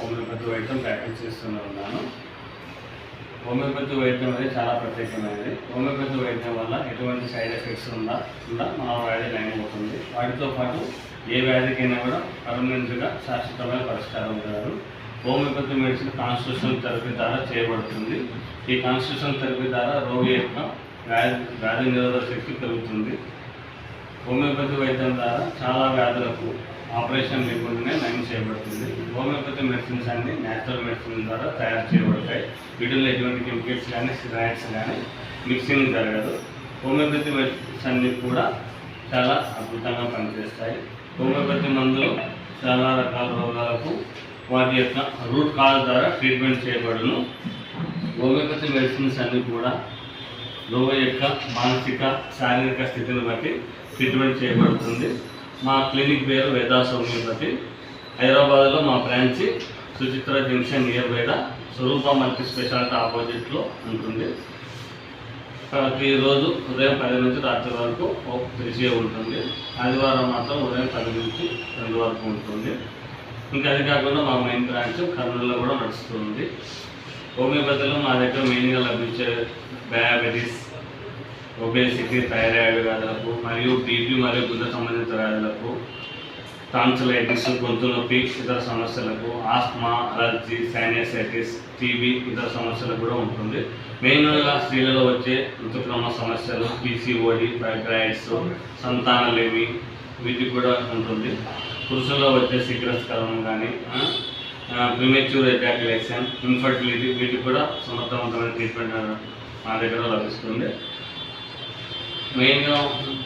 Homeopathy వైద్యం practice చేస్తున్నాను. Homeopathy వైద్యం అనేది చాలా ప్రత్యేకమైనది. హోమియోపతి వైద్యం వల్ల ఎటువంటి సైడ్ ఎఫెక్ట్స్ ఉందా మన వ్యాధి నయమవుతుంది. వాటితో పాటు ఏ వ్యాధికైనా కూడా పర్మనెంట్గా శాశ్వతమైన పరిష్కారం కలదు. హోమియోపతి మెడిసిన్ కాన్స్టిట్యూషనల్ థెరపీ ద్వారా చేయబడుతుంది. ఈ కాన్స్టిట్యూషనల్ థెరపీ ద్వారా రోగి యొక్క వ్యాధి నిరోధక శక్తి పెరుగుతుంది. హోమియోపతి వైద్యం ద్వారా చాలా వ్యాధులకు ఆపరేషన్ లేకుండానే నయం చేయబడుతుంది. హోమియోపతి మెడిసిన్స్ అన్ని న్యాచురల్ మెడిసిన్ ద్వారా తయారు చేయబడతాయి. వీటిలో ఎటువంటి కెమికల్స్ కానీ స్టెరాయిడ్స్ కానీ మిక్సింగ్ జరగదు. హోమియోపతి మెడిసిన్స్ అన్ని కూడా చాలా అద్భుతంగా పనిచేస్తాయి. హోమియోపతి మందులు చాలా రకాల రోగాలకు వాటి యొక్క రూట్ కాజ్ ద్వారా ట్రీట్మెంట్ చేయబడును. హోమియోపతి మెడిసిన్స్ అన్నీ కూడా రోగి యొక్క మానసిక శారీరక స్థితిని బట్టి ట్రీట్మెంట్ చేయబడుతుంది. మా క్లినిక్ పేరు వేదాస్ హోమియోపతి. హైదరాబాద్లో మా బ్రాంచ్ సుచిత్ర జంక్షన్ నియర్ బైడ స్వరూప మల్టీ స్పెషాలిటీ ఆపోజిట్లో ఉంటుంది. ప్రతిరోజు ఉదయం 10 నుంచి రాత్రి వరకు తెరిచే ఉంటుంది. ఆదివారం మాత్రం ఉదయం 10 నుంచి 2 వరకు ఉంటుంది. ఇంకా అది కాకుండా మా మెయిన్ బ్రాంచ్ కర్నూలులో కూడా నడుస్తుంది. హోమియోపతిలో మా దగ్గర మెయిన్గా లభించే డయాబెటీస్, ఒబేసిటీ, థైరాయిడ్ వ్యాధులకు మరియు బీపీ మరియు గుండె సంబంధిత వ్యాధులకు, టాన్సిలైటిస్, గొంతు నొప్పి ఇతర సమస్యలకు, ఆస్మా, అలర్జీ, సైనసైటిస్, టీబీ ఇతర సమస్యలకు కూడా ఉంటుంది. మెయిన్గా స్త్రీలలో వచ్చే ఋతుక్రమ సమస్యలు, పీసీఓడి, ఫైబ్రాయిడ్స్, సంతానలేమి వీటికి కూడా ఉంటుంది. పురుషుల్లో వచ్చే శీఘ్రస్ఖలనం కానీ, ప్రిమేచ్యూర్ ఎజాక్యులేషన్, ఇన్ఫర్టిలిటీ వీటికి కూడా సమర్థవంతమైన ట్రీట్మెంట్ మా దగ్గర లభిస్తుంది. మెయిన్గా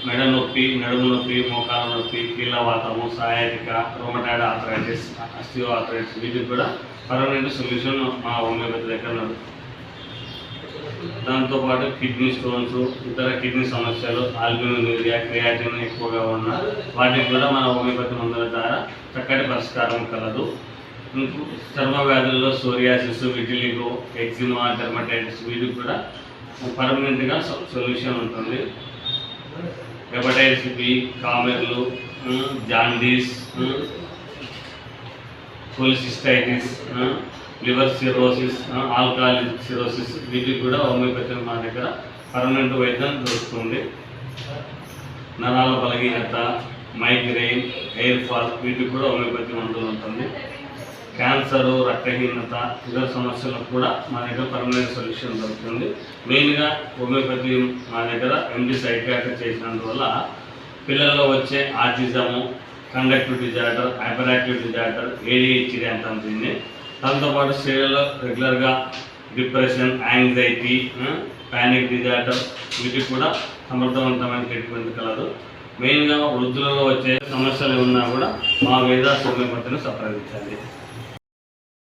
మెడ నొప్పి, నడుము నొప్పి, మోకాల నొప్పి, కీళ్ళవాతము, sciatica, rheumatoid arthritis, osteo arthritis వీటికి కూడా పర్మనెంట్ సొల్యూషన్ మా హోమియోపతి దగ్గర. దాంతోపాటు కిడ్నీ స్టోన్స్, ఇతర కిడ్నీ సమస్యలు, ఆల్బుమినూరియా, క్రియాటిన్ ఎక్కువగా ఉన్న వాటికి కూడా మన హోమియోపతి మందుల ద్వారా చక్కటి పరిష్కారం కలదు. చర్మ వ్యాధుల్లో సోరియాసిస్, విటిలిగో, ఎగ్జిమా, డెర్మటైటిస్ వీటికి కూడా పర్మనెంట్గా సొల్యూషన్ ఉంటుంది. హెపటైటిస్ బి, కామెర్లు, jaundice, polycystitis, liver cirrhosis, alcoholic cirrhosis వీటికి కూడా హోమియోపతి మా దగ్గర పర్మనెంట్ వైద్యం దొరుకుతుంది. నరాల బలహీనత, మైగ్రెయిన్, హెయిర్ ఫాల్ వీటికి కూడా హోమియోపతి మందులు ఉంటుంది. క్యాన్సరు, రక్తహీనత ఇతర సమస్యలకు కూడా మా దగ్గర పర్మనెంట్ సొల్యూషన్ దొరుకుతుంది. మెయిన్గా హోమియోపతి మా దగ్గర ఎండి సైకియాట్రిక్ చేసినందువల్ల పిల్లల్లో వచ్చే ఆటిజము, conductive disorder, hyper active disorder, ADHD అంటాం దీన్ని. దాంతోపాటు స్త్రీలలో రెగ్యులర్గా డిప్రెషన్, యాంగ్జైటీ, ప్యానిక్ డిజార్డర్ వీటికి కూడా సమర్థవంతమైన ట్రీట్మెంట్ కలదు. మెయిన్గా వృద్ధులలో వచ్చే సమస్యలు ఉన్నా కూడా మా వేదాస్ హోమియోపతిని సంప్రదించాలి.